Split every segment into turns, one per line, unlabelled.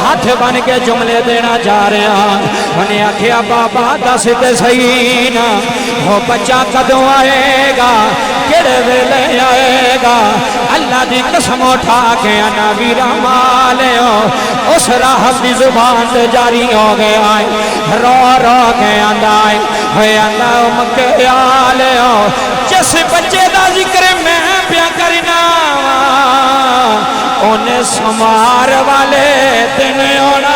ہاتھ بن کے جملے دینا جا رہے ہیں انہیں آکھیا بابا دس تے صحیح نا وہ بچہ کدوں آئے گا کیڑے ویلے آئے گا اللہ دی قسم اٹھا کے انا ویرا مالیو اس راہب دی زبان تے جاری ہو گیا ہے رو رو کے اندائے ہوئے اللہ مکہ آلیو جس بچے دا ذکر میں پیا کرنا انہیں سمار والے دن ہونا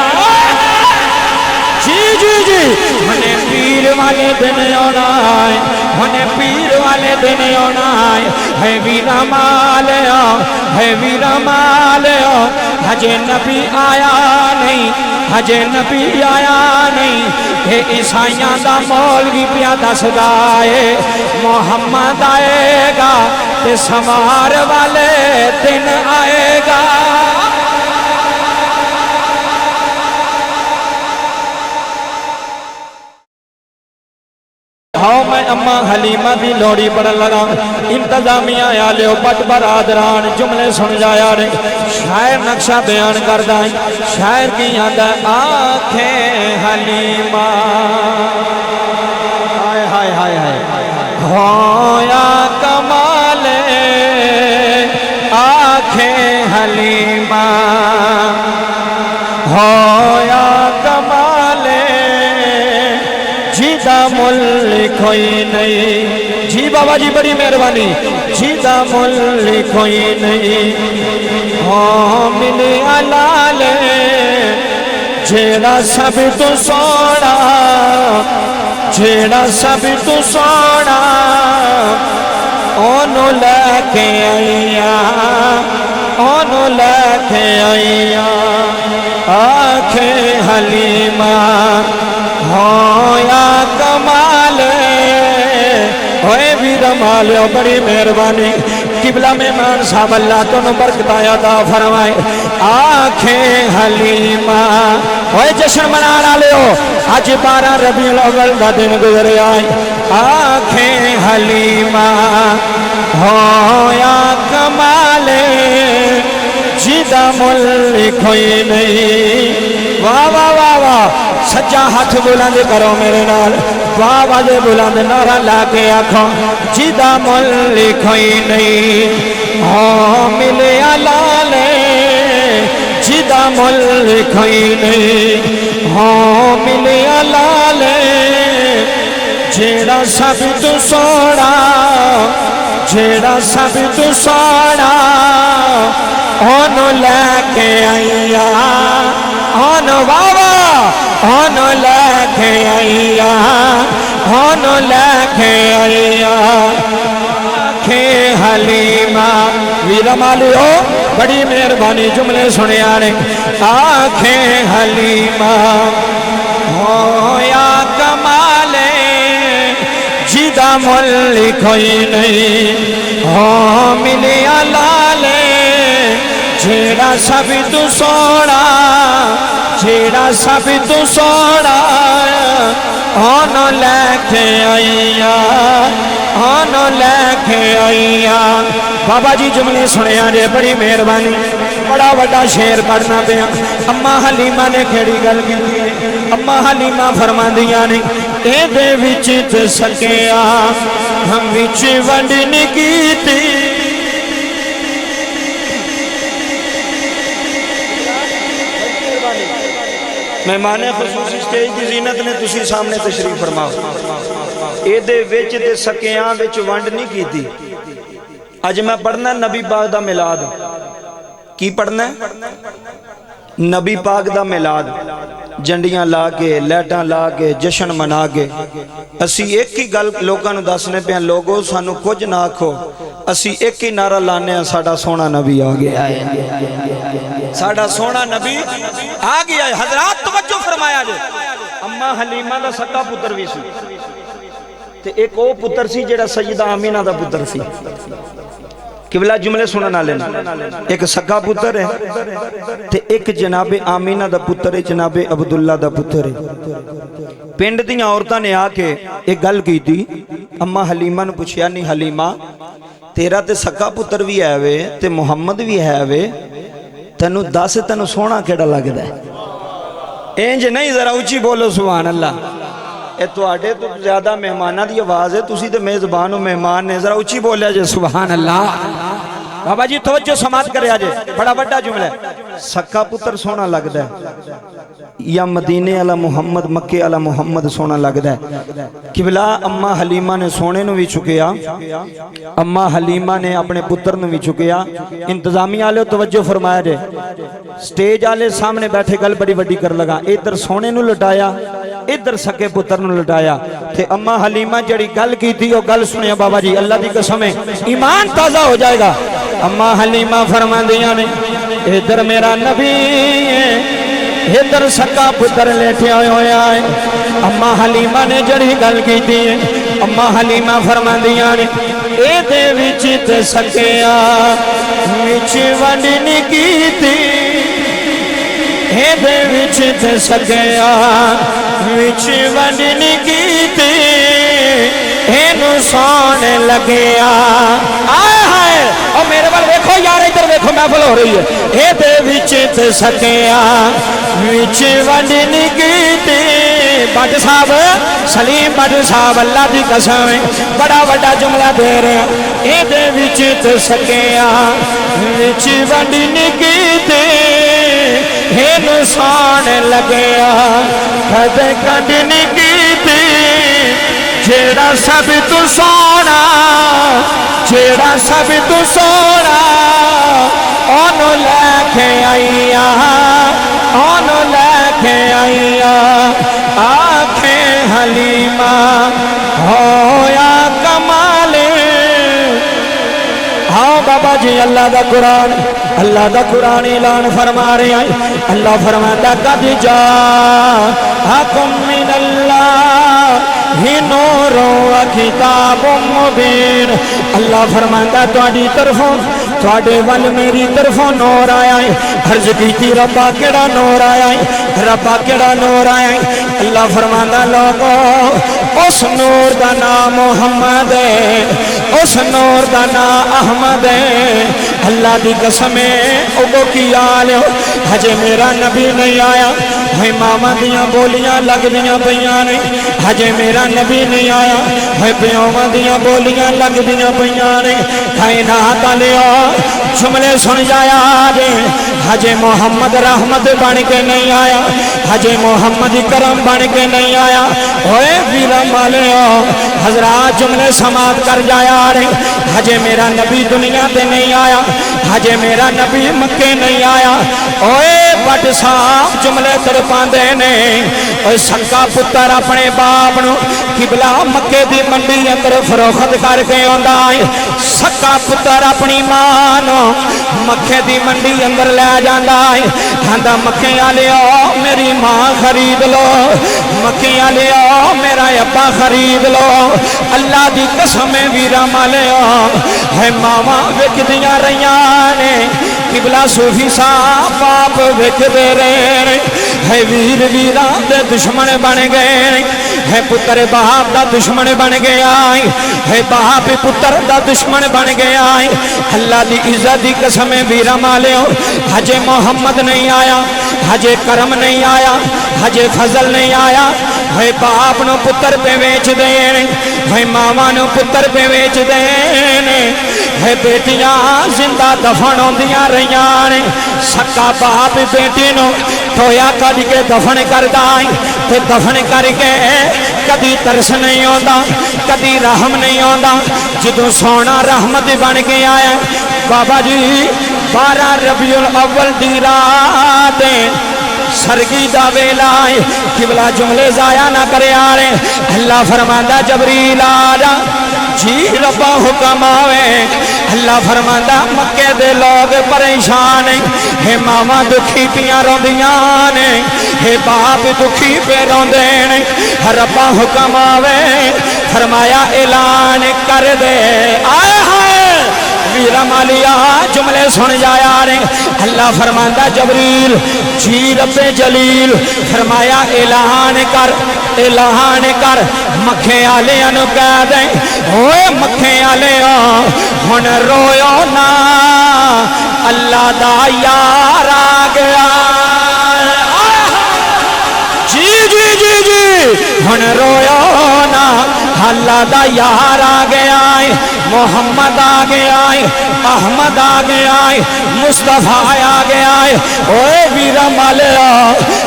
جی جی جی انہیں پیر والے دن ہونا ہے انہیں پیر والے دن ہونا ہے ویرا مالیو ہے ویرا مالیو ہجے نبی آیا نہیں ہجے نبی آیا نہیں کہ عیسائیاں دا مولوی پیا دسدا ہے محمد آئے گا تے سمار والے دن آئے گا ہاں میں اماں حلیمہ دی لوڑی پڑھن لگا انتظامیہ آلیو بٹ برادران جملے سن جایا رہے شاعر نقشہ بیان کردہ شاعر کی یادہ آنکھیں حلیمہ ہائے ہائے ہائے ہائے ہویا کمال آنکھیں حلیمہ ہویا کمال جیدہ ملک ہوئی نہیں جی بابا جی بڑی مہربانی جیدہ ملک ہوئی نہیں ہاں ملی علالے جیڑا سب تو سوڑا جیڑا سب تو سوڑا اونو لے کے آئیا اونو لے کے آئیا آنکھیں حلیمہ ہویا کمال ہوئے بھی رمال بڑی مہربانی قبلہ مہمان صاحب اللہ تو برکت عطا فرمائے آنکھیں حلیمہ ہوئے جشن منانا لے ہو آج 12 ربیع الاول دا دن گزرے آئے آنکھیں حلیمہ ہویا کمال جیدہ ملک ہوئی نہیں واہ واہ واہ واہ سجا ہاتھ بلند کرو میرے نال واہ واہ دے بلند نعرہ لا کے آنکھوں جیدہ ملک ہوئی نہیں ہاں ملے علالے جیدہ ملک ہوئی نہیں ہاں ملے علالے جیڑا سب تو سوڑا جیڑا سب تو سوڑا اونو لے کے آئیا اونو بابا اونو لے کے آئیا اونو لے کے آئیا آنکھیں حلیمہ ویرا مالیو بڑی مہربانی جملے سنے آنے آنکھیں حلیمہ ہویا کمالے جیدہ ملک ہوئی نہیں ہاں ملی علالے جیڑا سب تو سوڑا جیڑا سب تو سوڑا آنو لے کے آئیا آنو لے کے آئیا بابا جی جملے سنے آنے بڑی مہربانی بڑا بڑا شیر پڑھنا پیا اماں حلیمہ نے کھیڑی گل کی اماں حلیمہ فرما دیا نے اے دے وچ تے سکیا ہم وچ ونڈنی کی تھی مہمان خصوصی سٹیج دی زینت نے تسی سامنے تشریف فرماؤ اے دے وچ تے سکیاں وچ ونڈ نہیں کی تھی اج میں پڑھنا نبی پاک دا میلاد کی پڑھنا ہے نبی پاک دا میلاد جنڈیاں لا کے لیٹاں لا کے جشن منا کے اسی ایک ہی گل لوگاں نو دسنے پہ لوگو سانو کچھ نہ آکھو اسی ایک ہی نعرہ لانے ہیں ساڑا سونا نبی آگیا ہے ساڑا سونا نبی آگیا ہے حضرات توجہ فرمایا جے اماں حلیمہ دا سکا پتر بھی سی تے ایک او پتر سی جیڑا سیدہ آمینہ دا پتر سی قبلہ جملے سننا لینا ایک سکا پتر ہے تے ایک جناب آمینہ دا پتر ہے جناب عبداللہ دا پتر ہے پینڈ دیاں عورتاں نے آکے ایک گل کی تھی اماں حلیمہ نے پوچھیا نہیں حلیمہ تیرا تے سکا پتر بھی ہے وے تے محمد بھی ہے وے تینو دس تینو سونا کیڑا لگ دا ہے انج نہیں ذرا اچھی بولو سبحان اللہ اے تو آڈے تو زیادہ مہمانہ دی آواز ہے تسی تے میزبان و مہمان نے ذرا اچھی بولیا جے سبحان اللہ بابا جی توجہ سماعت کرے آجے بڑا بڑا جملہ ہے سکا پتر سونا لگ دے یا مدینے علی محمد مکے علی محمد سونا لگ دے قبلہ اممہ حلیمہ نے سونے نو بھی چکیا اممہ حلیمہ نے اپنے پتر نو بھی چکیا انتظامی آلے توجہ فرمایا جے سٹیج آلے سامنے بیٹھے گل بڑی بڑی کر لگا ادھر سونے نو لٹایا ادھر سکے پتر نو لٹایا تھے اممہ حلیمہ جڑی گل کی تھی وہ گل سنیا بابا جی اللہ دی قسم ہے ایمان تازہ ہو جائے گا اممہ حلیمہ فرما دیا نے ادھر میرا نبی ہے ادھر سکا پتر لیٹے ہوئے آئے اممہ حلیمہ نے جڑی گل کی تھی اممہ حلیمہ فرما دیا نے اے دے وچ تے سکیا وچ ونڈنی کی تھی اے دے وچ تے سکیا وچ ونڈنی کی تھی اینو سونے لگیا آئے ہائے اور میرے بار دیکھو یار ادھر دیکھو محفل ہو رہی ہے اے دے وچ تے سکیا وچ ونڈنی کی تھی بٹ صاحب سلیم بٹ صاحب اللہ دی قسم بڑا بڑا جملہ دے رہے ہیں اے دے وچ تے سکیا وچ ونڈنی کی تھی اینو سونے لگیا کدے کڈنی کی تھی جیڑا سب تو سونا جیڑا سب تو سونا اونو لے کے آئیا اونو لے کے آئیا آنکھیں حلیمہ ہویا کمالے ہاں بابا جی اللہ دا قرآن اعلان فرما رہے ہیں اللہ فرماتا قد جاءکم من اللہ ہی نور و کتاب مبین اللہ فرماتا تواڈی طرفوں تواڈے ول میری طرفوں نور آیا ہے عرض کیتی ربا کیڑا نور آیا ہے ربا کیڑا نور آیا ہے اللہ فرماتا لوگو اس نور دا نام محمد ہے اس نور دا نام احمد ہے اللہ دی قسم اگو کی آلے ہجے میرا نبی نہیں آیا ہے ماما دیاں بولیاں لگ دیاں پیاں نہیں ہجے میرا نبی نہیں آیا ہے پیوما دیاں بولیاں لگ دیاں پیاں نہیں کائنات لیا جملے سن جایا آجے ہجے محمد رحمت بن کے نہیں آیا ہجے محمد کرم بن کے نہیں آیا ہوئے ویرم والے حضرات جملے سماعت کر جایا رہے ہجے میرا نبی دنیا تے نہیں آیا ہجے میرا نبی مکے نہیں آیا اوے بٹ صاحب جملے ترپان دینے اوے سکا پتر اپنے باپ نو قبلہ مکے دی منڈی اندر فروخت کر کے آندا ہے سکا پتر اپنی ماں نو مکے دی منڈی اندر لے جاندا ہے ہندا مکے والے میری ماں خرید لو مکے والے میرا ابا خرید لو اللہ دی قسم ویرا مالے ہے ماما وکدیاں رہیاں نے قبلہ صوفی صاحب باپ وک دے رہے ہے ویر ویران دے دشمن بن گئے ہے پتر باپ دا دشمن بن گیا ہے باپ پتر دا دشمن بن گیا اللہ دی عزت دی قسم ویرا مالے حجے محمد نہیں آیا حجے کرم نہیں آیا حجے فضل نہیں آیا ہے باپ نو پتر پہ ویچ دینے ہے ماما نو پتر پہ ویچ دینے ہے بیٹیاں زندہ دفن ہوندیاں رہیاں سکا باپ بیٹی نو ٹھویا کر کے دفن کر دائیں تے دفن کر کے کدی ترس نہیں ہوندا کدی رحم نہیں ہوندا جدوں سونا رحمت بن کے آیا بابا جی 12 ربیع الاول دی رات سرگی دا ویلا ہے قبلہ جملے ضائع نہ کرے آرے اللہ فرماندہ جبریل آجا جی ربا حکم آوے اللہ فرماندہ مکے دے لوگ پریشان ہے ماما دکھی پیاں روندیاں نے ہے باپ دکھی پہ روندے ربا حکم آوے فرمایا اعلان کر دے آئے ہائے ویرا مالیا جملے سن جایا رہے اللہ فرماندہ جبریل جی رب جلیل فرمایا اعلان کر مکھے آلے انو کہہ دیں ہوئے مکھے آلے ہن رویو نا اللہ دا یار آ گیا اللہ دا یار آ گیا ہے، محمد آ گیا ہے، احمد آ گیا ہے، مصطفیٰ آ گیا ہے۔ اوے ویرا مالیا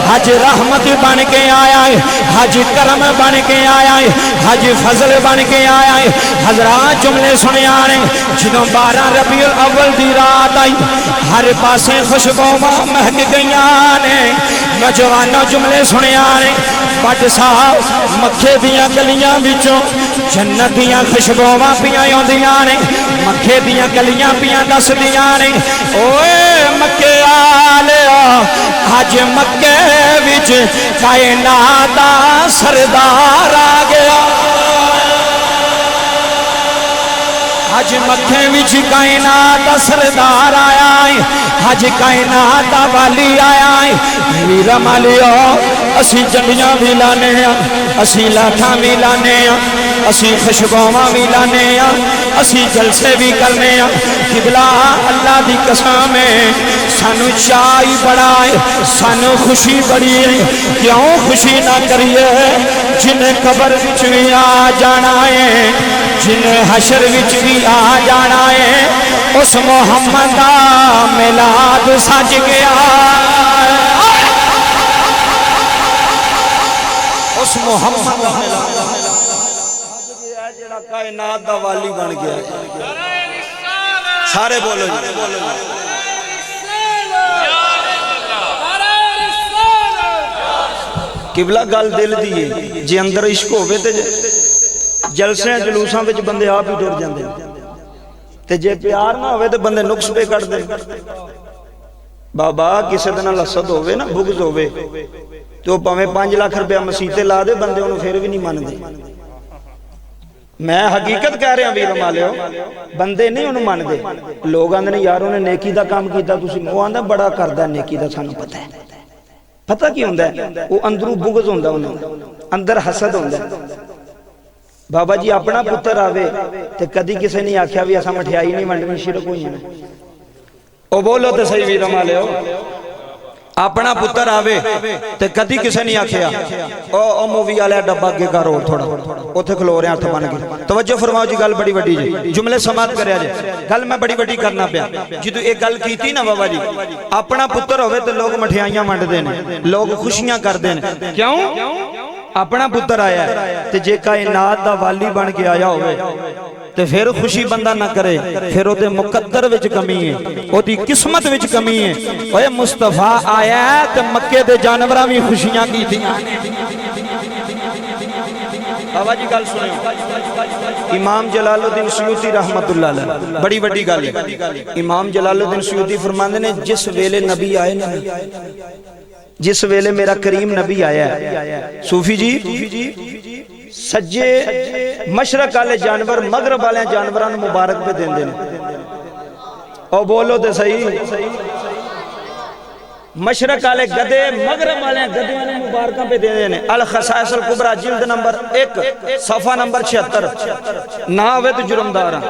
حج رحمت بن کے آیا ہے، حج کرم بن کے آیا ہے، حج فضل بن کے آیا ہے۔ حضرات جملے سنے آنے جنہوں 12 ربیع الاول دی رات آئی، ہر پاسے خوشبوواں مہک گئیاں نے۔ نوجوانوں جملے سنے آنے بٹ صاحب مکھے دیاں گلیاں وچوں جنت دیاں خوشبوواں پیاں ہوندیاں نے، مکھے دیاں گلیاں پیاں دس دیاں نے۔ اوے مکے آلیا حج مکے وچ کائنات دا سردار آ گیا، حج مکھے وچ کائنات دا سردار آیا ہے، حج کائنات دا والی آیا ہے۔ ویرا مالیو اسی جنڈیاں بھی لانے ہیں، اسی لاٹھاں بھی لانے ہیں، اسی خوشبوواں بھی لانے ہیں، اسی جلسے بھی کرنے ہیں۔ قبلہ اللہ دی قسم ہے سانو چائی بڑا ہے، سانو خوشی بڑی ہے، کیوں خوشی نہ کریے؟ جنہیں قبر وچ بھی آ جانا ہے، جنہیں حشر وچ بھی آ جانا ہے، اس محمد دا میلاد سج گیا، اس محمد دا میلاد جڑا کائنات دا والی بن گیا۔ سارے بولو جی، قبلہ گل دل دیئے جی اندر عشق ہوئے تے جلسے جلوساں وچ بندے آپ ہی ٹر جاندے تے جے پیار نہ ہوئے تے بندے نقص پہ کٹ دے۔ بابا کسے دن لسد ہوئے نا بغض ہوئے تو پاویں 5 لاکھ روپیہ مسیتے لا دے بندے انہوں پھر بھی نہیں مان دے۔ میں حقیقت کہہ رہے ہیں ویر مالیو، بندے نہیں انہوں مان دے۔ لوگ آندے نے یار انہیں نیکی دا کام کیتا تسی، وہ آندہ بڑا کردہ ہے نیکی دا، سانو پتہ ہے۔ پتہ کی ہوندہ ہے؟ وہ اندروں بغض ہوندہ انہوں، اندر حسد ہوندہ ہے۔ بابا جی اپنا پتر آوے تے کدی کسے نہیں آکھیا بھی ایسا مٹھیائی نہیں منڈنی شرک ہوئی ہیں۔ او بولو تے صحیح ویر مالیو، اپنا پتر آوے تے کدی کسے نہیں آکھیا او مووی والے ڈبا کے گھر اور تھوڑا اوتھے کھلو رہے ہاتھ بن کے۔ توجہ فرماؤ جی، گل بڑی وڈی جی، جملے سماعت کریا جی، گل میں بڑی وڈی کرنا پیا۔ جدوں ایک گل کیتی نا بابا جی، اپنا پتر ہوئے تے لوگ مٹھیائیاں منڈدے نے، لوگ خوشیاں کردے نے، کیوں؟ اپنا پتر آیا ہے تے جے کائنات دا والی بن کے آیا ہوئے تے پھر خوشی بندہ نہ کرے، پھر او دے مقدر وچ کمی ہے، او دی قسمت وچ کمی ہے۔ اوے مصطفیٰ آیا ہے تے مکے دے جانوراں بھی خوشیاں کی تھیاں۔ بابا جی گل سنیں، امام جلال الدین سیوطی رحمت اللہ علیہ، بڑی بڑی گل ہے۔ امام جلال الدین سیوطی فرماندے نے جس ویلے نبی آئے نا، جس ویلے میرا کریم نبی آیا ہے، صوفی جی سجے مشرق والے جانور مغرب والے جانوراں نوں مبارک پہ دیندے نے۔ او بولو تے صحیح، مشرق والے گدے مغرب والے گدیاں نوں مبارکاں پہ دیندے نے۔ الخصائص الکبریٰ جلد نمبر 1 صفحہ نمبر 76، نہ ہوئے تو جرمدار ہاں۔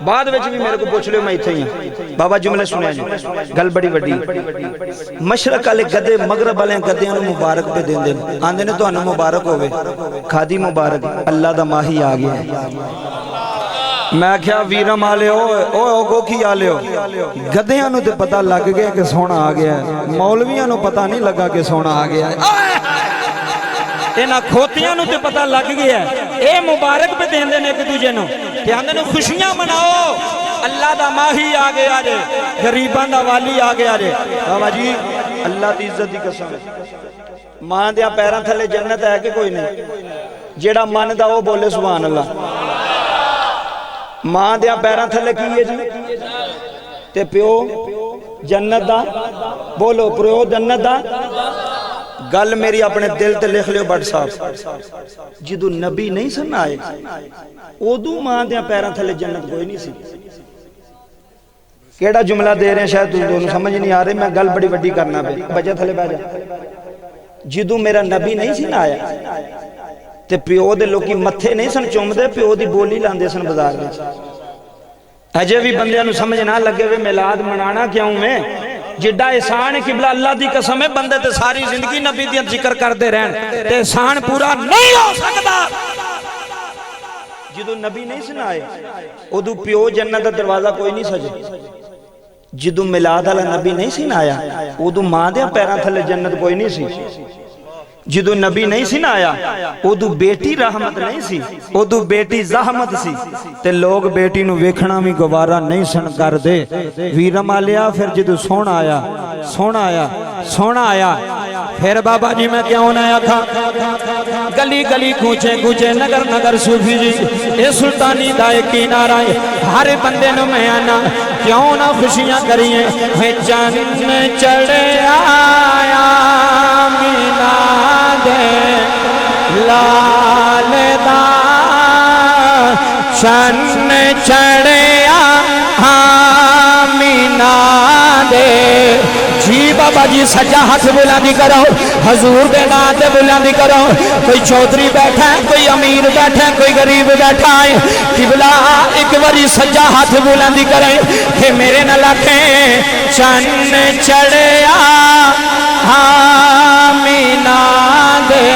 بعد وچ بھی میرے کو پوچھ لے میں ایتھے ہی ہاں۔ بابا جملے سنیا جی، گل بڑی وڈی۔ مشرق والے گدے مغرب والے گدیاں نوں مبارک پہ دیندے نے، آندے نے تانوں مبارک ہوے، کھادی مبارک، اللہ دا ماہی آ گیا ہے۔ میں کیا ویرا مالے او گو کی آلے ہو، گدیاں نوں تے پتہ لگ گیا کہ سونا آ گیا ہے، مولویاں نوں پتہ نہیں لگا کہ سونا آ گیا ہے۔ اینا کھوتیاں نوں تے پتہ لگ گیا ہے، اے مبارک پہ دیندے نے ایک دوجے نوں تے آندے نے خوشیاں مناؤ، اللہ دا ماہی آ گیا جے، غریبان دا والی آ گیا جے۔ بابا جی اللہ دی عزت دی قسم ہے، ماں دیا پیراں تھلے جنت ہے کہ کوئی نہیں؟ جیڑا من دا وہ بولے سبحان اللہ۔ ماں دیا پیراں تھلے کی ہے جی تے پیو جنت دا، بولو پیو جنت دا۔ گل میری اپنے دل تے لکھ لیو بٹ صاحب، جدو نبی نہیں سن آئے ادو ماں دیا پیراں تھلے جنت کوئی نہیں سی۔ کیڑا جملہ دے رہے ہیں شاید تم دونوں سمجھ نہیں آ رہے، میں گل بڑی وڈی کرنا پہ بجے تھلے بہ جا۔ جدو میرا نبی نہیں سن آیا تے پیو دے لوکی متھے نہیں سن چوم دے، پیو دی بولی لاندے سن بازار میں۔ اجے بھی بندیاں نو سمجھ نہ لگے وے میلاد منانا کیوں میں؟ جڈا احسان ہے قبلہ اللہ دی قسم ہے، بندے تے ساری زندگی نبی دی ذکر کر دے رہن تے احسان پورا نہیں ہو سکتا۔ جدو نبی نہیں سنائے ادو پیو جنت دا دروازہ کوئی نہیں سجے جدو ملاد والا نبی نہیں سی آیا ادو ماں دے پیراں تھلے جنت کوئی نہیں سی جدو نبی نہیں سی آیا ادو بیٹی رحمت نہیں سی ادو بیٹی زحمت سی تے لوگ بیٹی نو ویکھنا بھی گوارا نہیں سن کر دے ویرم آلیا پھر جدو سونا آیا پھر بابا جی میں کیوں نہ آکھا گلی گلی کوچے کوچے نگر نگر صوفی جی اے سلطانی دائے کی نعرہ ہر بندے نو میں آنا کیوں نہ خوشیاں کریے چن چڑھے آیا مینا دے لال دا چن چڑھے آیا مینا دے جی بابا جی سجا ہاتھ بلندی کرو حضور دے نام تے بلندی کرو کوئی چودھری بیٹھا ہے کوئی امیر بیٹھا ہے کوئی غریب بیٹھا ہے قبلہ ایک باری سجا ہاتھ بلندی کرے کہ میرے نہ لکھیں چن چڑھیا آمینہ دے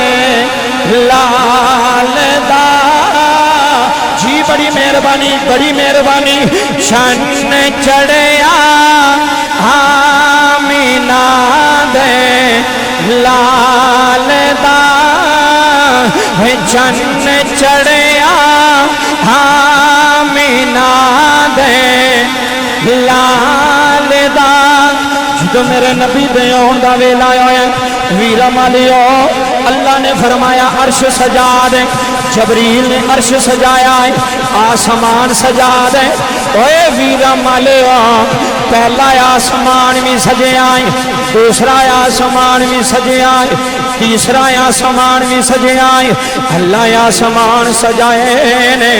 لال دا جی بڑی مہربانی چن چڑھیا آمینہ دے لال دا چن چڑھیا آمینہ دے لال دا جدو میرے نبی دے آن دا ویلا آیا ویرا مالیو اللہ نے فرمایا عرش سجا دے جبریل نے عرش سجایا ہے آسمان سجا دے اوے ویرا مالیو پہلا آسمان بھی سجے آئے دوسرا آسمان بھی سجے آئے تیسرا آسمان بھی سجے آئے اللہ آسمان سجائے نے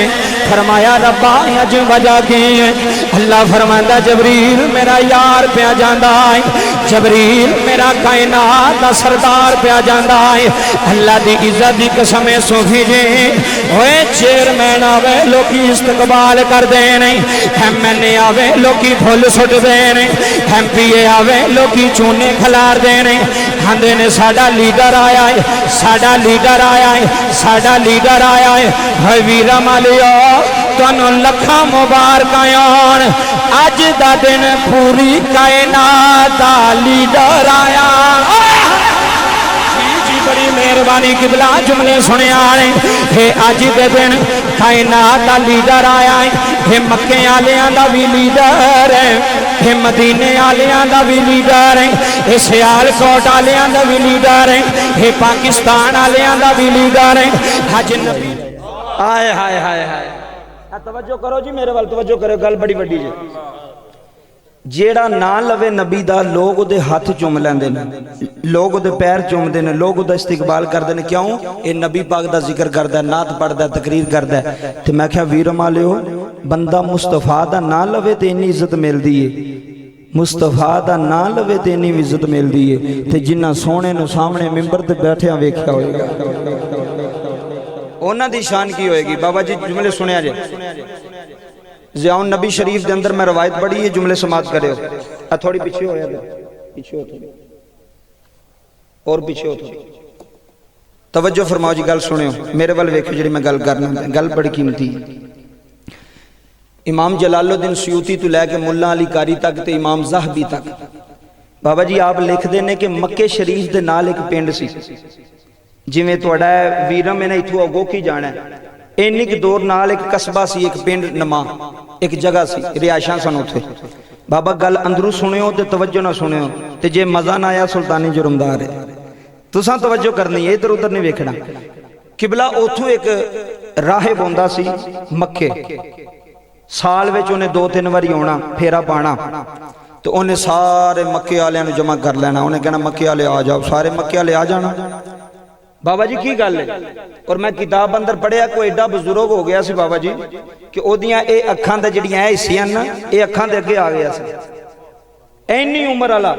فرمایا ربا اج وجہ کی ہے اللہ فرمایا جبریل میرا یار پیا جاندہ ہے جبریل میرا کائنات دا سردار پیا جاندہ ہے اللہ دی عزت دی قسم صوفی جی ہوئے چیئرمین آوے لوکی استقبال کر دینے ایم این اے آوے لوکی پھول سٹ دینے ایم پی اے آوے لوکی چونے کھلار دینے ہندے نے ساڑا لیڈر آیا ہے ساڑا لیڈر آیا ہے ساڑا لیڈر آیا ہے ہوئے ویرہ مالیو تنو لکھا مبارک آیان آج دا دن پوری کائنات دا لیڈر آیا جی بڑی مہربانی قبلہ جملے سنے آنے ہے آج دے دن کائنات دا لیڈر آیا ہے مکے آلیاں دا بھی لیڈر ہے مدینے آلیاں دا بھی لیڈر ہے سیال کوٹ آلیاں دا بھی لیڈر ہے پاکستان آلیاں دا بھی لیڈر ہے حج نبی آئے ہائے ہائے ہائے توجہ کرو جی میرے وال توجہ کرو گل بڑی بڑی جی جیڑا نہ لوے نبی دا لوگ دے ہاتھ چوم لیندے نے لوگ دے پیر چوم دے نے لوگ دا استقبال کر دے نے کیوں اے نبی پاک دا ذکر کر دے نعت پڑھ دے تقریر کر دے تے میں کہا ویرم آلیو بندہ مصطفیٰ دا نہ لوے تے انہی عزت مل دیئے مصطفیٰ دا نہ لوے تے انہی عزت مل دیئے تے جنہ سونے نو سامنے ممبر تے بیٹھے ہیں ویکھیا ہوئے گا اونا دی شان کی ہوئے گی بابا جی جملے سنے آجے زیاؤن نبی شریف دے اندر میں روایت پڑھی ہے جملے سماعت کرے ہو تھوڑی پیچھے ہو پیچھے ہو تھوڑی اور پیچھے ہو تھوڑی توجہ فرماؤ جی گل سنے ہو میرے والے ویکھو جڑی میں گل کرنا گل بڑی قیمتی امام جلال الدین سیوطی تو لے کے ملا علی قاری تک تے امام زاہبی تک بابا جی آپ لکھ دینے کہ مکہ شریف دے نال ایک پینڈ سی جی میں توڑا ہے ویرم میں نے اتھو اگو کی جانا ہے اینک دور نال ایک قصبہ سی ایک پینڈ نما ایک جگہ سی ریاشاں سنو تھے بابا گل اندرو سنے ہو تے توجہ نہ سنے ہو تے جے مزہ نہ آیا سلطانی جرمدار ہے تو ساں توجہ کرنی ہے ادھر ادھر نہیں ویکھنا قبلہ اوتھو ایک راہب ہوندہ سی مکے سال وچ انہیں 2-3 واری ہونا پھیرا پانا تو انہیں سارے مکے آلیاں نے جمع کر لینا انہیں کہنا مکے آلے آ جاؤ سارے مکے آلے آ جانا بابا جی کی گل ہے اور میں کتاب اندر پڑھیا کوئی ایڈا بزرگ ہو گیا سی بابا جی کہ او دیاں اے اکھاں دے جڑیاں حصیاں نا اے اکھاں دے اگے آ گیا سی اینی عمر والا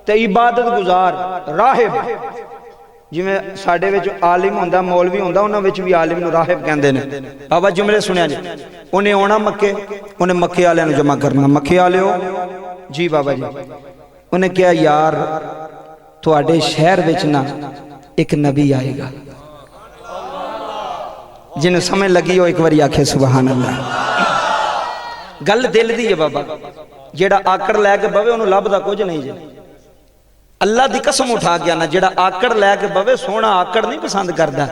تے عبادت گزار راہب جی میں ساڈے وچ عالم ہوندا مولوی ہوندا انہاں وچ بھی عالم نو راہب کہندے نے بابا جملے سنیا جی انہیں آنا مکے انہیں مکے والے نو جمع کرنا مکے والے ہو جی بابا جی انہیں کیا یار تواڈے شہر وچ نا ایک نبی آئے گا جنہوں سمجھ لگی ہو ایک باری آکھے سبحان اللہ۔ گل دل دی ہے بابا، جیڑا آکڑ لے کے بوے انہوں لب دا کچھ نہیں جی۔ اللہ دی قسم اٹھا گیا نا، جیڑا آکڑ لے کے بوے سونا آکڑ نہیں پسند کردا۔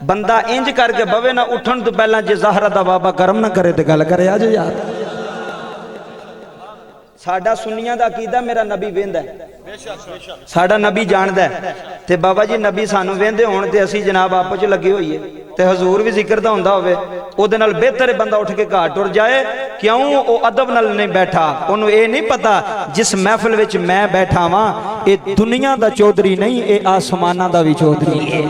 بندہ انج کر کے بوے نہ اٹھن تو پہلا جے زہرہ دا بابا کرم نہ کرے تے گل کرے آجو یار۔ ساڈا سنیاں دا عقیدہ میرا نبی ویندا ہے، ساڈا نبی جاندا ہے تے بابا جی نبی سانو ویندے ہون تے اسی جناب آپس وچ لگے ہوئیے تے حضور بھی ذکر دا ہوندا ہوے، او دے نال بہتر بندہ اٹھ کے گھر ٹر جائے۔ کیوں او ادب نال نہیں بیٹھا، اونوں اے نہیں پتا جس محفل وچ میں بیٹھا واں اے دنیا دا چودھری نہیں، اے آسماناں دا بھی چودھری ہے۔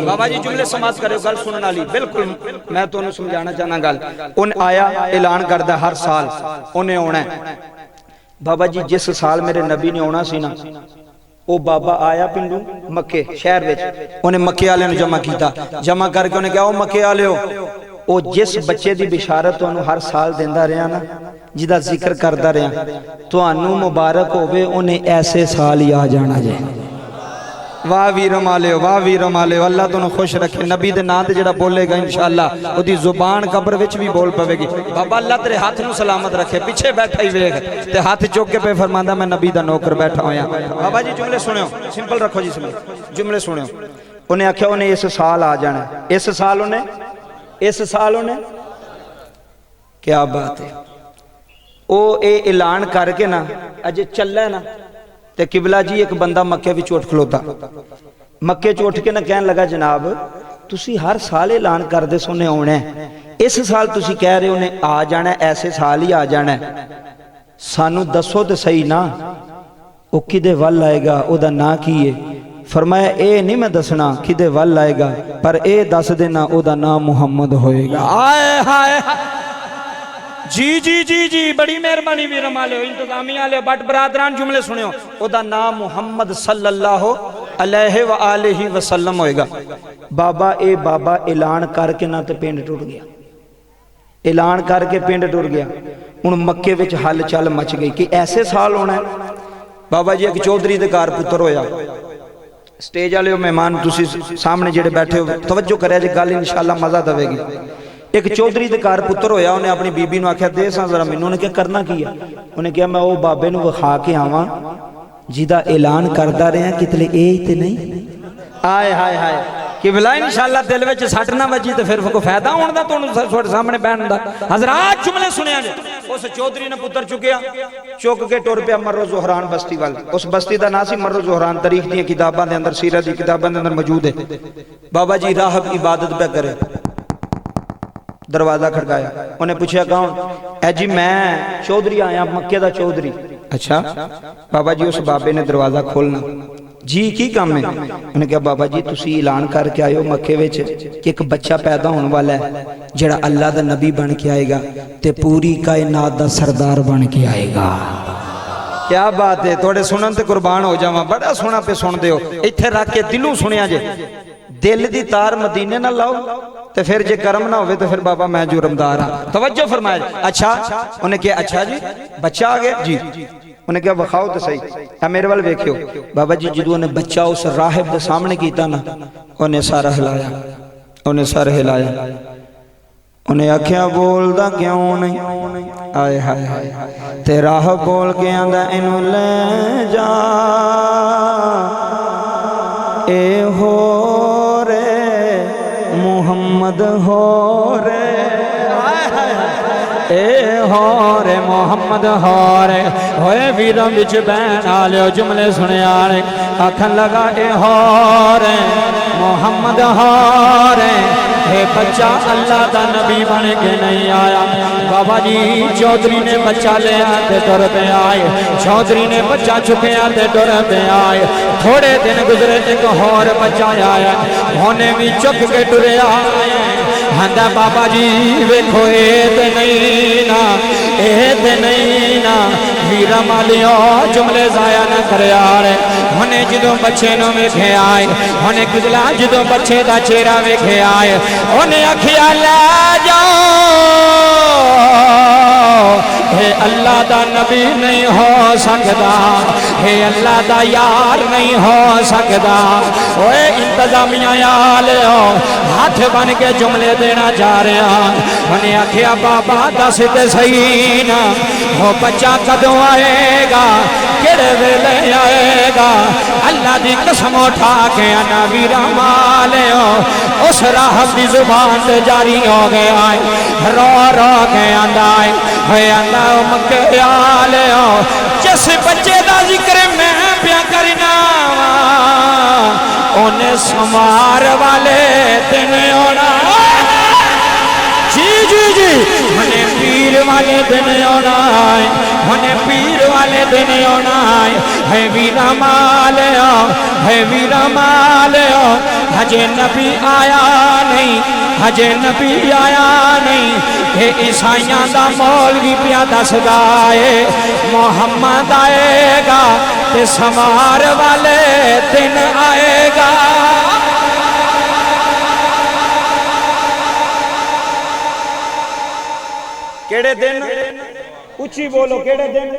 بابا جی جملے سماعت کرو، گل سنن والی بالکل میں تانوں سمجھانا چاہنا گل۔ ان آیا اعلان کردا ہر سال اونے ہونا ہے۔ بابا جی جس سال میرے نبی نے ہونا سی نا، وہ بابا آیا پنڈو مکے شہر وچ، انہیں مکے والے نے جمع کیتا، جمع کر کے انہیں کہا او مکے والے ہو، او جس بچے دی بشارت انہوں ہر سال دیندا رہا نا، جدا ذکر کردا رہا، تو انہوں مبارک ہوئے انہیں ایسے سال ہی آ جانا جائے۔ واہ ویرو مالیو، واہ ویرو مالیو، اللہ تو خوش رکھے۔ نبی دے نام تے جڑا بولے گا انشاءاللہ او دی زبان قبر وچ بھی بول پوے گی۔ بابا اللہ تیرے ہاتھ نو سلامت رکھے، پیچھے بیٹھا ہی ویکھ تے ہاتھ چوک کے پہ فرماندا میں نبی دا نوکر بیٹھا ہویا۔ بابا جی جملے سنو، سمپل رکھو جی، جملے سنو۔ انہیں آکھیا انہیں اس سال آ جانا، اس سال انہیں کیا بات ہے۔ او اے اعلان کر کے نا اجے چلے نا تے قبلہ جی ایک بندہ مکے بھی چوٹ کھلوتا، مکے چوٹ کے نہ کہنے لگا جناب تسی ہر سال اعلان کر دے سونے ہونے ہیں، اس سال تسی کہہ رہے انہیں آ جانا ہے، ایسے سال ہی آ جانا ہے، سانو دسو تے صحیح نا او کدے ول آئے گا، او دا نا کیے؟ فرمایا اے نہیں میں دسنا کدے ول آئے گا، پر اے دس دینا او دا نا محمد ہوئے گا۔ آئے ہائے جی جی جی جی بڑی مہربانی بھی رما لے انتظامیہ لے بٹ برادران جملے سنیو، او دا نام محمد صلی اللہ علیہ وآلہ وسلم ہوئے گا۔ بابا اعلان کر کے نہ تے پینڈ ٹوٹ گیا، اعلان کر کے پینڈ ٹوٹ گیا، ان مکے وچ حل چل مچ گئی کہ ایسے سال ہونا ہے۔ بابا جی ایک چودھری دے کار پتر ہویا، سٹیج والے مہمان تسی سامنے جڑے بیٹھے ہو توجہ کرے جے گل انشاءاللہ مزہ دے گی۔ ایک چودھری دے کار پتر ہویا، انہیں اپنی بی بی نو آکھیا دے ساں ذرا مینوں، نے کیا کرنا کیا؟ انہیں کہا میں وہ بابے نو وکھا کے آواں جیدہ اعلان کردا رہے ہیں کتلے اے تے نہیں۔ آئے ہائے ہائے قبلہ انشاءاللہ دل وچ سٹ نہ وجی تے پھر کو فائدہ ہون دا تانوں سامنے بیٹھن دا۔ حضرات جملے سنیا جے، اس چودھری نے پتر چکیا، چک کے ٹر پیا مرو زہران بستی وال۔ اس بستی دا نام سی مرو زہران، تاریخ دی کتاباں دے اندر، سیرت دی کتاباں دے اندر موجود ہے۔ بابا جی راہب عبادت پہ کرے، دروازہ کھڑکایا، انہیں پوچھا کون؟ اے جی میں چودھری آیا، مکے دا چودھری۔ اچھا بابا جی اس بابے نے دروازہ کھولنا، جی کی کام ہے؟ انہیں کہا بابا جی تسی اعلان کر کے آئے ہو مکے وچ کہ ایک بچہ پیدا ہونے والا ہے جڑا اللہ دا نبی بن کے آئے گا تے پوری کائنات دا سردار بن کے آئے گا۔ کیا بات ہے، توڑے سنن تے قربان ہو جاواں، بڑا سونا پہ سن دے ہو، ایتھے رکھ کے دلوں سنیا جے، دل دی تار مدینے نہ لاؤ تو پھر جے کرم نہ ہوئے تو پھر بابا میں جرمدار ہاں۔ توجہ فرمایا۔ اچھا انہیں کہا اچھا جی بچہ آ گیا جی، انہیں کہا بخاؤ تو صحیح، اے میرے والے ویکھیو۔ بابا جی جدو انہیں بچہ اس راہب دے سامنے کیتا نا، انہیں سارا ہلایا، انہیں سارا ہلایا، انہیں آکھیا بول دا کیوں نہیں؟ آئے ہائے ہائے تے راہب بول کے آندہ انہوں لے جا اے ہو رے محمد ہو رے، اے ہو رے محمد ہو رے، ہوئے ویرم بچ بین آلیو جملے سنے آرے، آکھن لگا اے ہو رے محمد ہو رے، اے بچہ اللہ دا نبی بن کے نہیں آیا۔ بابا جی چودھری نے بچہ لے آتے ڈر پہ آئے، چودھری نے بچہ چکے آتے ڈر پہ آئے، تھوڑے دن گزرے ایک اور بچہ آیا، ہونے بھی چک کے ڈرے آئے، ہندہ بابا جی ویکھو اے تے نہیں نا، اے تے نہیں نا،
ویرا مالیو جملے ضائع نہ کرے آرے ہونے جدوں بچے نو ویکھے آئے ہونے کجلا جدوں بچے دا چہرہ ویکھے آئے ہونے اکھیا لے جاؤ ہے اللہ دا نبی نہیں ہو سکتا ہے اللہ دا یار نہیں ہو سکتا اوے انتظامیہ آلیو ہاتھ بن کے جملے دینا جا رہے ہیں انہیں آکھیا بابا دس تے صحیح نا وہ بچہ کدوں آئے گا کڑے ویلے آئے گا اللہ دی قسم اٹھا کے انا ویرا مالیو اس راہب دی زبان تے جاری ہو گیا ہے رو رو کے اندائے ہوئے اللہ مکہ آلیو جس بچے دا ذکر میں پیا کرنا انہیں سمار والے دن ہونا جی جی جی انہیں پیر والے دن ہونا انہیں پیر والے دن ہونا ہے ویرا مالیو ہے ویرا مالیو ہجے نبی آیا نہیں ہجے نبی آیا نہیں کہ عیسائیاں دا مولوی پیا دس گائے محمد آئے گا تے سمار والے دن آئے گا
کیڑے دن اچھی بولو کیڑے دن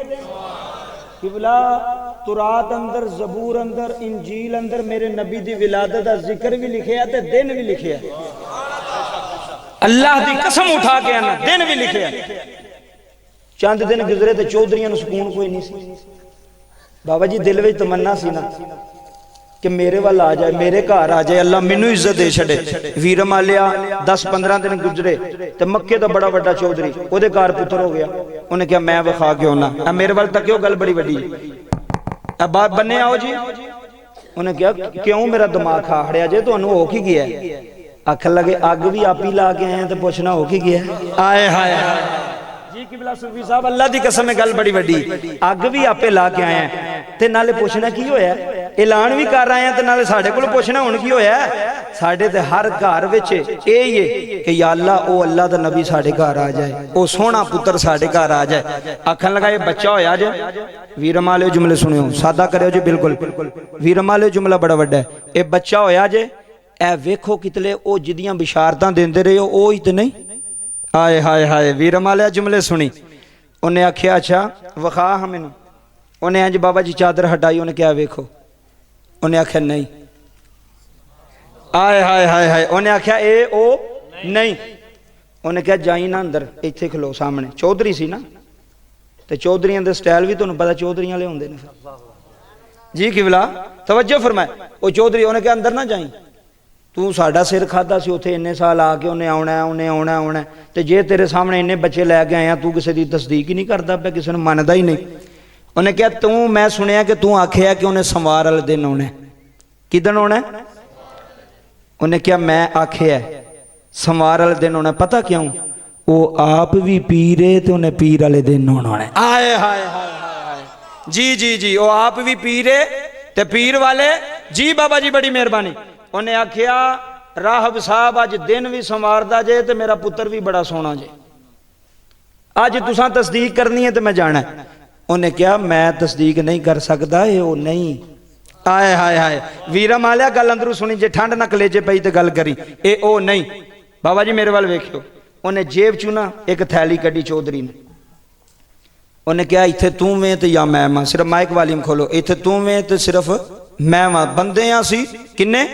قبلہ تورات اندر زبور اندر انجیل اندر میرے نبی دی ولادت دا ذکر بھی لکھے ہے تے دن بھی لکھے ہے اللہ دی قسم اٹھا کے آنا دن بھی لکھے ہے چاند دن گزرے تے چودھریاں نو سکون کوئی نہیں سی بابا جی دل وچ تمنا سی نا کہ میرے وال آ جائے میرے گھر آ جائے اللہ مینوں عزت دے چھڑے ویر مالیا 10-15 دن گزرے تے مکے دا بڑا بڑا چودھری او دے گھر پتر ہو گیا انہیں کہا میں وکھا کے ہونا میرے وال تک کیوں گل بڑی بڑی اب بات بننے آؤ جی انہیں کہا کیوں میرا دماغ کھاڑیا جائے تو انہوں ہو کی گیا ہے آکھر لگے آگ بھی آپ ہی لا کے ہیں تو پوچھنا ہو کی گیا ہے آئے ہائے جی قبلہ صوفی صاحب اللہ دی قسم میں گل بڑی بڑی آگ بھی آپ لا کے آئے ہیں تے نالے پوچھنا کی ہویا ہے اعلان بھی کر رہے ہیں تے نالے ساڑھے کو پوچھنا ہون کی ہویا ہے ساڑھے تے ہر گھر وچے اے یہ کہ یا اللہ او اللہ دا نبی ساڑھے گھر آ جائے او سونا پتر ساڑھے گھر آ جائے آکھن لگا یہ بچہ ہویا جائے ویرمالے جملے سنے ہوں سادہ کرے ہو جی بالکل ویرمالے جملہ بڑا بڑا ہے اے بچہ ہویا جائے اے ویکھو کتلے او جدیاں بشارتاں دیندے رہے ہو او ہی تے نہیں آئے ہائے ہائے ویرمالے جملے سنی انہیں آکھیا اچھا وخا ہمیں انہیں آج بابا جی چادر ہٹائی انہیں کیا ویکھو انہیں آکھیا نہیں آئے ہائے ہائے ہائے انہیں آکھیا اے او نہیں انہیں کہا جائیں نا اندر ایتھے کھلو سامنے چودھری سی نا تے چودھریاں دے سٹائل بھی تو انہوں پتا چودھریاں لے ہوندے نے جی قبلہ توجہ فرمائے او چودھری انہیں کہا اندر نہ جائیں تو ساڑھا سر کھادا سی اتھے انہیں سال آکے انہیں آونا ہے تے جے تیرے سامنے انہیں بچے لے گئے ہیں تو کسے دی تصدیق ہی نہیں کرتا پہ کسے نے ماندہ ہی نہیں انہیں کہا تم میں سنیا کہ تم آکھے ہے کہ انہیں سموار والے دن ہونے کی دن ہونے انہیں کیا میں آکھے ہے سموار والے دن ہونے پتہ کیوں وہ آپ بھی پیرے تو انہیں پیر والے دن ہونے آئے ہائے ہائے جی جی جی وہ آپ بھی پیرے تے پیر والے جی بابا جی بڑی مہربانی انہیں آکھیا راہب صاحب آج دن بھی سموار دا جے تے میرا پتر بھی بڑا سونا جے آج تساں تصدیق کرنی ہے تے میں جانا ہے انہیں کیا میں تصدیق نہیں کر سکتا ہے وہ نہیں آئے ہائے ہائے ویرا مالیا گل اندرو سنی جے ٹھنڈ نہ کلیجے پئی تے گل کری اے او نہیں بابا جی میرے وال ویکھو انہیں جیب چونا ایک تھیلی کڈی چودھری نے انہیں کیا ایتھے توں میں تے یا میں ماں صرف مائک والیم کھولو ایتھے توں میں تے صرف میں ماں بندے ہیں سی کنے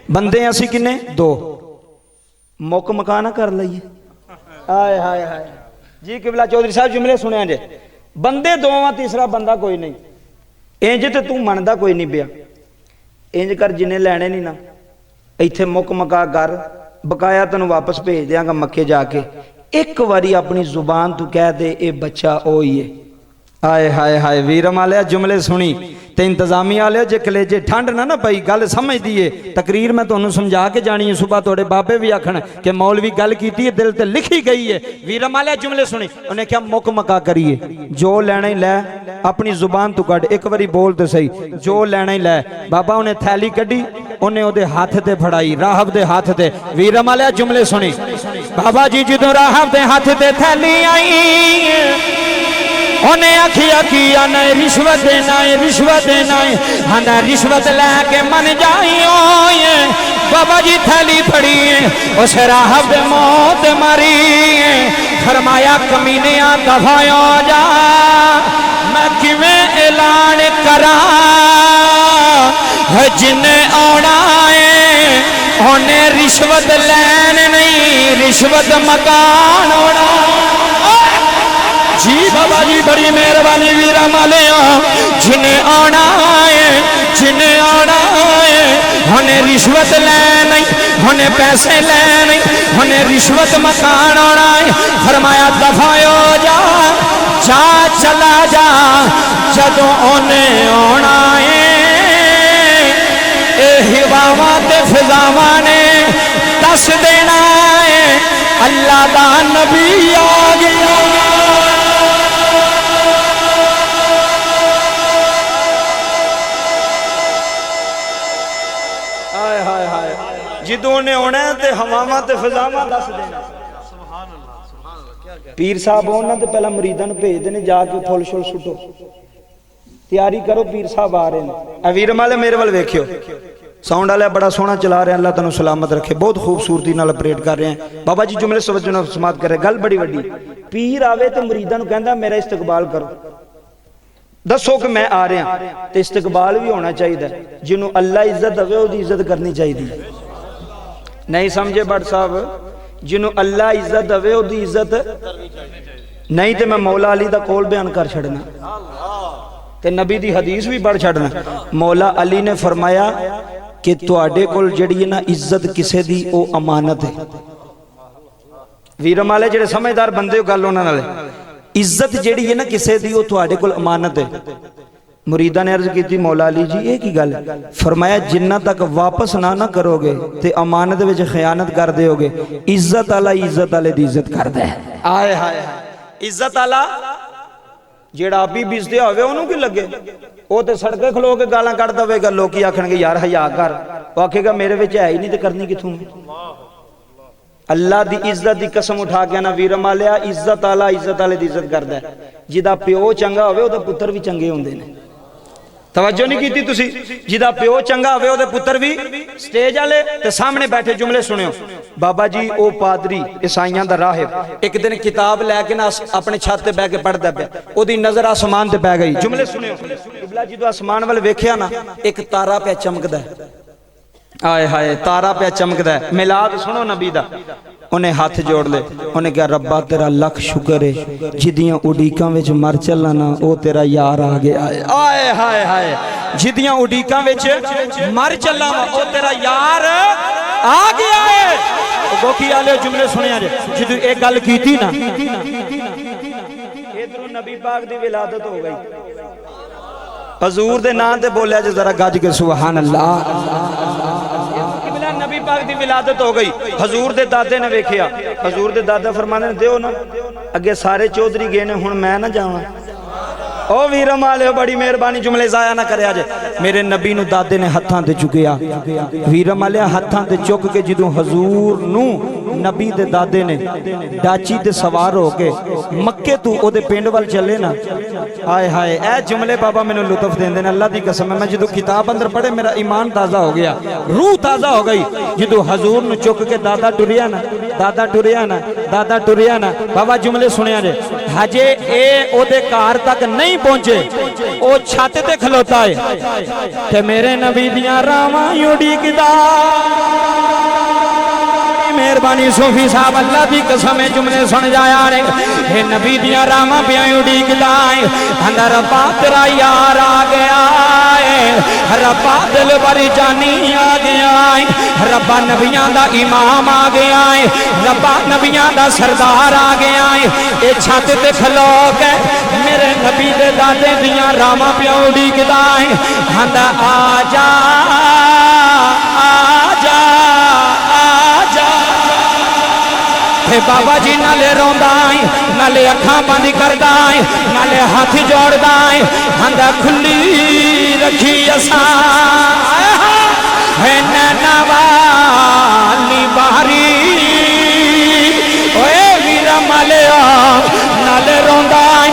بندے ہیں سی کنے دو موک مکانہ کر لئیے آئے ہائے ہائے جی قبلہ چودھری صاحب جملے سنے ہیں جے بندے دوواں تیسرا بندہ کوئی نہیں انج تے تو مندہ کوئی نہیں پیا انج کر جنہیں لینے نہیں نا ایتھے مک مکا گر بقایا تنو واپس بھیج دیاں گا مکے جا کے ایک واری اپنی زبان تو کہہ دے اے بچہ اوئی ہے آئے ہائے ہائے ویرم آلیا جملے سنی تے انتظامی آلیا جے کلیجے ٹھنڈ نہ پئی گل سمجھ دیئے تقریر میں تو انہوں سمجھا کے جانی ہے صبح توڑے بابے بھی آکھن کہ مولوی گل کیتی ہے دل تے لکھی گئی ہے ویرم آلیا جملے سنی انہیں کیا مک مکا کریے جو لینے لے اپنی زبان تو کڑ ایک واری بول تے صحیح جو لینے لے بابا انہیں تھیلی کڑی انہیں او دے ہاتھ تے پھڑائی راہب دے ہاتھ تے ویرم آلیا جملے سنی بابا جی جدو راہب دے ہاتھ تے تھیلی آئی
انہیں آکھیا کیا نہیں رشوت دینا ہے رشوت دینا ہے ہاں رشوت لے کے من جائی ہوئے بابا جی تھیلی پڑی ہے اس راہب دے موت ماری ہے فرمایا کمینیاں دفع ہو جا میں کیویں اعلان کرا جنہیں آنا ہے انہیں رشوت لین نہیں رشوت مکان ہونا جی بابا جی بڑی مہربانی ویرا مالیاں جنہیں آنا ہے جنہیں آنا ہے انہیں رشوت لین نہیں انہیں پیسے لین نہیں انہیں رشوت مکان آنا ہے فرمایا دفع ہو جا جا چلا جا جدوں انہیں آنا ہے ہواواں تے فضاواں نے دس دینا ہے اللہ دا نبی آ گیا
جدوں نے ہونا ہے تے ہواواں تے فضاواں دس دینا پیر صاحب ہونا تے پہلا مریداں نوں بھیج دینے جا کے پھول شول سٹو تیاری کرو پیر صاحب آ رہے ہیں اویر مالے میرے ول ویکھیو ساؤنڈ والے بڑا سونا چلا رہے ہیں اللہ تعالیٰ سلامت رکھے بہت خوبصورتی نال اپریٹ کر رہے ہیں بابا جی جملے سمجھو نہ سماعت کر رہے گل بڑی وڈی پیر آوے تے مریداں نوں کہندا میرا استقبال کرو دسو کہ میں آ رہا ہوں تے استقبال بھی ہونا چاہیے جنہوں اللہ عزت دے او دی عزت کرنی چاہیے نہیں سمجھے بٹ صاحب جنہوں اللہ عزت دے او دی عزت نہیں تے میں مولا علی دا قول بیان کر چھڑنا تے نبی دی حدیث بھی پڑھ چھڑنا مولا علی نے فرمایا کہ تواڈے کول جڑی نا عزت کسے دی او امانت ہے ویرم والے جڑے سمجھدار بندے گل انہاں نال عزت جڑی ہے نا کسے دی او تواڈے کول امانت ہے مریدہ نے عرض کی تھی مولا علی جی ایک ہی گل فرمایا جنہ تک واپس نہ کرو گے تے امانت وچ خیانت کر دیو گے عزت والے دی عزت کردا ہے آئے ہائے عزت والا جیڑا آپ بھی بیچتے ہوئے انہوں کی لگے وہ تے سڑکے کھلو کے گالاں کٹ دے گا لوگ آکھن گے یار حیا کر وہ آکھے گا میرے وچ ہے ہی نہیں تے کرنی کتھوں اللہ دی عزت دی قسم اٹھا کے نا ویرم والیا عزت والے دی عزت کردا ہے جدا پیو چنگا ہوئے او دے پتر بھی چنگے ہوندے نے توجہ نہیں کیتی تسی جدا پیو چنگا ہوئے او دے پتر بھی سٹیج والے تے سامنے بیٹھے جملے سنیو بابا جی او پادری عیسائیاں دا راہب ایک دن کتاب لے کے نا اپنے چھت تے بیٹھ کے پڑھدا پیا او دی نظر آسمان تے پے گئی جملے سنیو قبلہ جی تو آسمان ول ویکھیا نا ایک تارا پہ چمکدا ہے آئے ہائے تارا پہ چمکدا ہے میلاد سنو نبی دا انہیں ہاتھ جوڑ لے انہیں کہا ربا تیرا لکھ شکر ہے جدیاں اڈیکاں وچ مر چلانا او تیرا یار آگے آئے آئے ہائے ہائے جدیاں اڈیکاں وچ مر چلانا او تیرا یار آگے آئے گوکی آلے جملے سنے آجے جدو ایک گل کی تھی نا ادھروں نبی پاک دی ولادت ہو گئی حضور دے نام تے بولیا جے ذرا گاج کے سبحان اللہ نبی پاک دی ولادت ہو گئی حضور دے دادے نے ویکھیا حضور دے دادا فرمانے دیو نا اگے سارے چودھری گئے نے ہن میں نہ جاواں او ویرم والے بڑی مہربانی جملے ضائع نہ کرے آج میرے نبی نو دادے نے ہتھاں تے چکیا ویرم والے ہتھاں تے چک کے جدوں حضور نو نبی دے دادے نے ڈاچی تے سوار ہو کے مکے تو او دے پنڈ وال چلے نا ہائے ہائے اے جملے بابا میں نے لطف دیندے نے اللہ دی قسم ہے میں جدوں کتاب اندر پڑھے میرا ایمان تازہ ہو گیا روح تازہ ہو گئی جدوں حضور نو چک کے دادا ٹریا نا دادا ٹریا نا بابا جملے سنیا جے ہجے اے او دے کار تک نہیں پہنچے او چھاتے تے کھلوتا ہے کہ میرے نبی دیاں راواں یوڑی کدا مہربانی صوفی صاحب اللہ دی قسم جملے سن جایا رہے اے نبی دیاں راواں پیاں یوڑی کدا ہے اندر ربا تیرا یار آ گیا ہے ربا دل بری جانی آ گیا ہے ربا نبیاں دا امام آ گیا ہے ربا نبیاں دا سردار آ گیا ہے اے چھاتے تے کھلو کے میرے نبی دے دادے دیاں راواں پیاں یوڑی کدا ہے اندر آ جا بابا جی نالے روندائیں نالے اکھاں بندی کردائیں نالے ہاتھ جوڑدائیں ہندہ کھلی رکھی اسان ہے نینا والی باری اوے ویرا مالے نالے روندائیں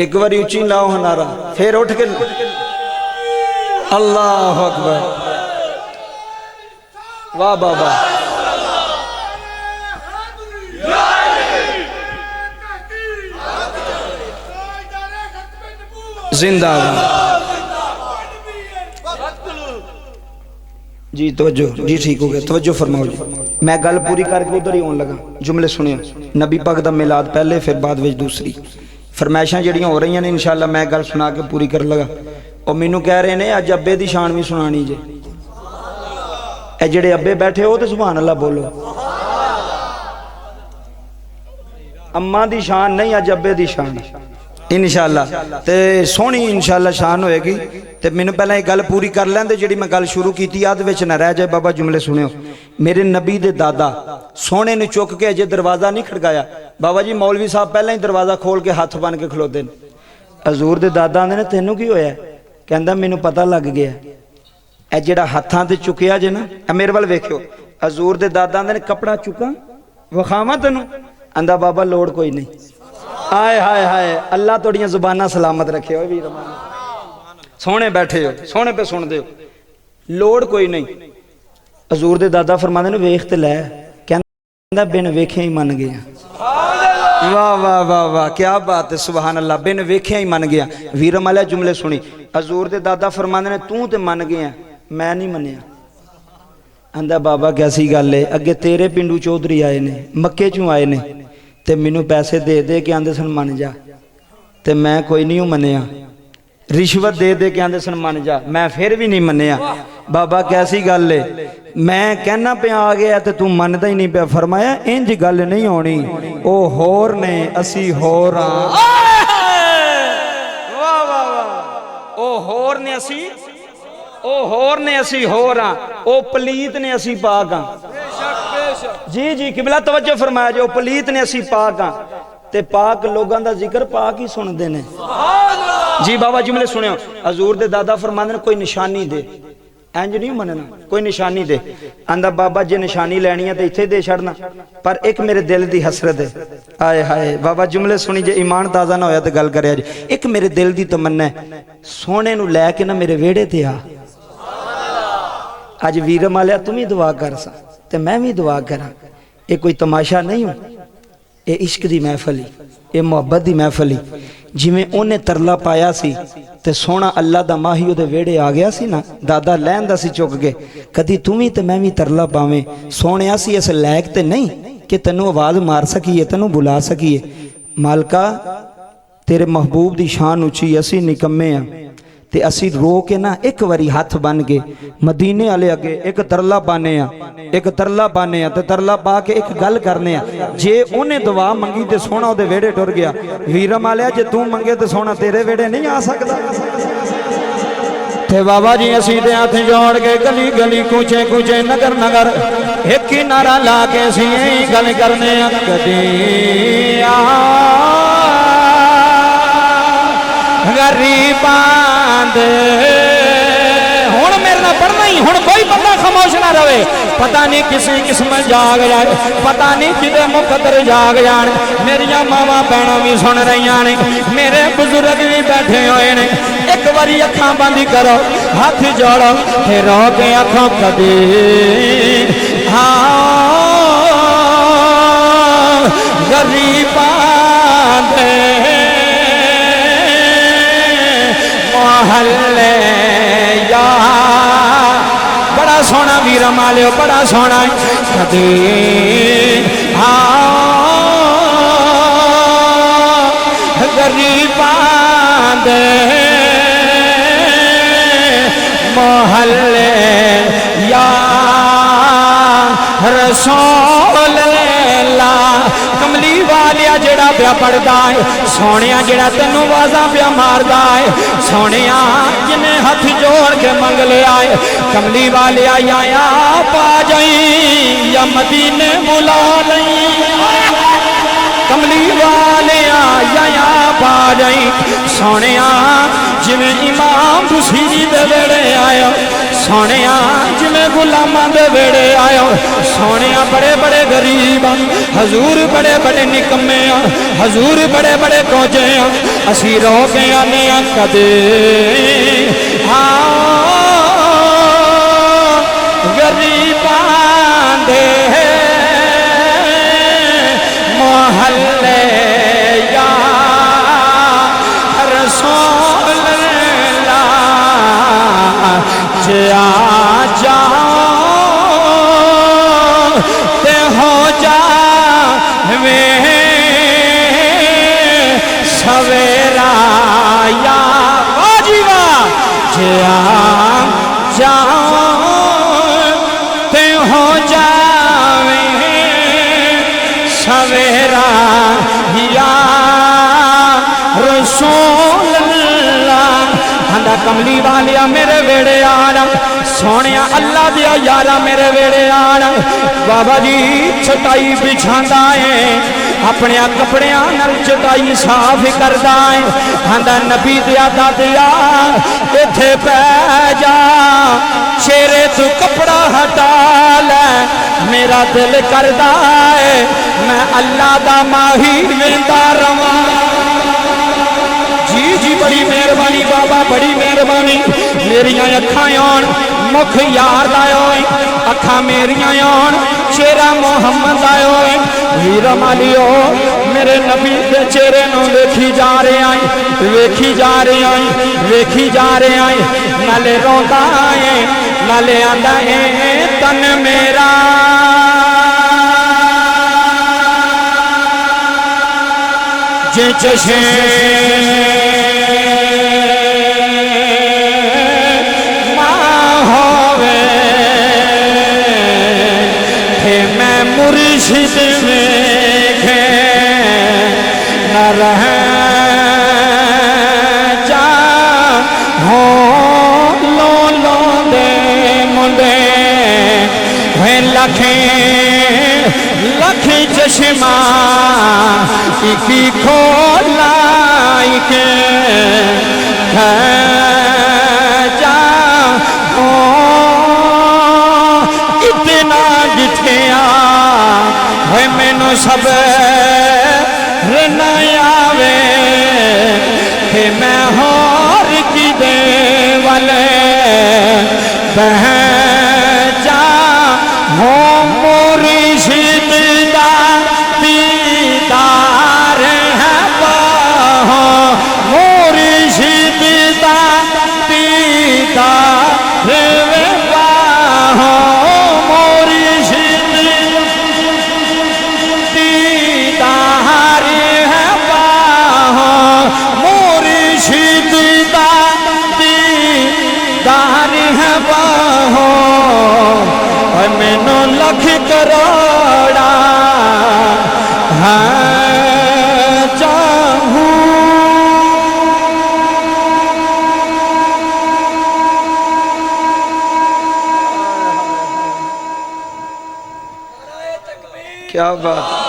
ایک بار اچھی لاؤ نعرہ پھر اٹھ کے اللہ اکبر واہ بابا زندہ جی توجہ جی ٹھیک ہو گیا توجہ فرماؤ جی میں گل پوری کر کے ادھر ہی آن لگا جملے سنیں نبی پاک دا میلاد پہلے پھر بعد وچ دوسری فرمائشاں جڑیاں ہو رہی ہیں انشاءاللہ میں گل سنا کے پوری کر لگا اور مینوں کہہ رہے ہیں اج ابے دی شان بھی سنانی جے اے جڑے ابے بیٹھے ہو تے سبحان اللہ بولو اماں دی شان نہیں اج ابے دی شان انشاءاللہ تے سونی انشاءاللہ شان ہوئے گی تے مینوں پہلے ایک گل پوری کر لیں تے جڑی میں گل شروع کیتی آد وچ نہ رہ جائے بابا جملے سنیو میرے نبی دے دادا سونے نے چک کے اجے دروازہ نہیں کھڑکایا بابا جی مولوی صاحب پہلے ہی دروازہ کھول کے ہاتھ بن کے کھلوتے ہیں حضور دے دادا آندے نے تینوں کی ہویا ہے کہندا مینوں پتہ لگ گیا اے جڑا ہاتھاں تے چکیا جے نا اے میرے ول ویکھو حضور دے دادا آندے نے کپڑا چکاں وکھاواں تینوں آندا بابا لوڑ کوئی نہیں آئے ہائے ہائے اللہ توڑیاں زبانہ سلامت رکھے ہوئے بھی رمان سونے بیٹھے ہو سونے پہ سن دے ہو لوڑ کوئی نہیں حضور دے دادا فرما دے نے ویخت لے کہندا بن ویکھے ہی من گیا واہ واہ واہ واہ کیا بات ہے سبحان اللہ بن ویکھے ہی من گیا ویرم علیہ جملے سنی حضور دے دادا فرما دے نے توں تے من گیا میں نہیں منیا آندا بابا کیسی گل ہے اگے تیرے پنڈو چودھری آئے نے مکے چوں آئے نے تے مینوں پیسے دے دے کے آندے سن من جا تے میں کوئی نہیں منیا رشوت دے دے کے آندے سن من جا میں پھر بھی نہیں منیا بابا کیسی گل ہے میں کہنا پہ آ گیا تے تو مندا ہی نہیں پہ فرمایا انج گل نہیں ہونی او ہور نے اسی ہور ہاں واہ واہ واہ او ہور نے اسی ہور ہاں او پلیت نے اسی پاک ہاں جی جی قبلہ توجہ فرمایا جو پلیت نے اسی پاک ہاں تے پاک لوگاں دا ذکر پاک ہی سن دے نے جی بابا جملے سنے ہو حضور دے دادا فرماندے نے کوئی نشانی دے اینج نہیں مننا کوئی نشانی دے آندا بابا جے نشانی لینی ہے تے ایتھے دے چھڑنا پر ایک میرے دل دی حسرت ہے آئے ہائے بابا جملے سنی جے ایمان تازہ نہ ہویا تے گل کریا جی ایک میرے دل دی تمنا ہے سونے نو لے کے نہ میرے ویڑے تے آ اج ویرم والیا تم ہی دعا کر سا تے میں بھی دعا کرا یہ کوئی تماشا نہیں ہوں یہ عشق دی محفلی یہ محبت دی محفلی جی میں انہیں ترلا پایا سی تے سونا اللہ دا ماہیو دے ویڑے آ گیا سی نا دادا لین دا سی چک گے کدی تمہیں تے میں بھی ترلا پاویں سونے آسی اس لائق تے نہیں کہ تنو آواز مار سکیے تنو بلا سکیے مالکا تیرے محبوب دی شان اچھی اسی نکمے ہیں تے اسی رو کے نا ایک واری ہاتھ بن کے مدینے والے اگے ایک ترلا پانے تے ترلا پا کے ایک گل کرنے جے انہیں دعا منگی تے سونا دے ویڑے ٹر گیا ویرم والیا جے تو منگے تے سونا تیرے ویڑے نہیں آ سکتا تے بابا جی اسی دے ہاتھ جوڑ کے گلی گلی کوچے کوچے نگر نگر ایک ہی نعرہ لا کے اسی یہی گل کرنے کدی غریباں دے ہن میرے نہ پڑھنا ہی ہن کوئی بندہ خاموش نہ رہے پتہ نہیں کسی قسم جاگ جائے پتہ نہیں کدے مقدر جاگ جان میریاں ماواں بہناں بھی سن رہیاں نے میرے بزرگ بھی بیٹھے ہوئے نے ایک باری اکھاں بند کرو ہاتھ جوڑو تے رو کے اکھاں کدی ہاں غریباں دے محلے یا بڑا سونا ویرم والے بڑا سونا کدی غریباں دے محلے یا رسول اللہ کملی والیا جڑا پیا پڑھدا ہے سونیا جڑا تینوں آوازاں پیا ماردا ہے سونیا جنے ہاتھ جوڑ کے منگ لے آئے کملی والیا یا پا جائیں یا مدینے بلا لیں کملی والیا یا پا جائیں سونیا جویں امام بصیری دے ویڑے آیا سونیا جویں
میں غلاماں دے ویڑے آیا سونے بڑے بڑے غریب حضور بڑے بڑے نکمے حضور بڑے بڑے کوجے اسی رو کے آنے کدے غریباں دے محلے یا رسول اللہ جا تے ہو جا سویرا یا واجبہ جا تے ہو جاوے سویرا یا رسول اللہ ہندا کملی والیا میرے ویڑے آنا سونیا اللہ دیا یارا میرے ویڑے آنا بابا جی چٹائی بچھاندا ہے اپنے کپڑیاں نال چٹائی صاف کردا ہے ہندا نبی دیا دادیا ایتھے پہ جا چہرے تو کپڑا ہٹا لے میرا دل کردا ہے میں اللہ دا ماہی ویندا رواں جی بڑی مہربانی بابا بڑی مہربانی میریاں اکھاں آن مکھ یار دائے اکھاں میریاں آن چہرہ محمد آئے ہیرا مالیو میرے نبی دے چہرے نو ویکھی جا رہے آئیں ویکھی جا رہے آئیں ویکھی جا رہے آئیں نالے روندا آئیں نالے آندا ہے تن میرا جے چشیں مرشد ویکھے نہ رہ جا ہو لو دے مندے ہوئے لکھ چشمہ ایکی کھولا ایک جا ہو اتنا جتھیا ہوئے میں نو سب رنایاوے کہ میں ہور کی دے والے بہجا ہوں مرشد دا دیدار ہے باہوں مرشد دا دیدار ہے باہوں مینو لکھ کروڑا چاہوں
کیا بات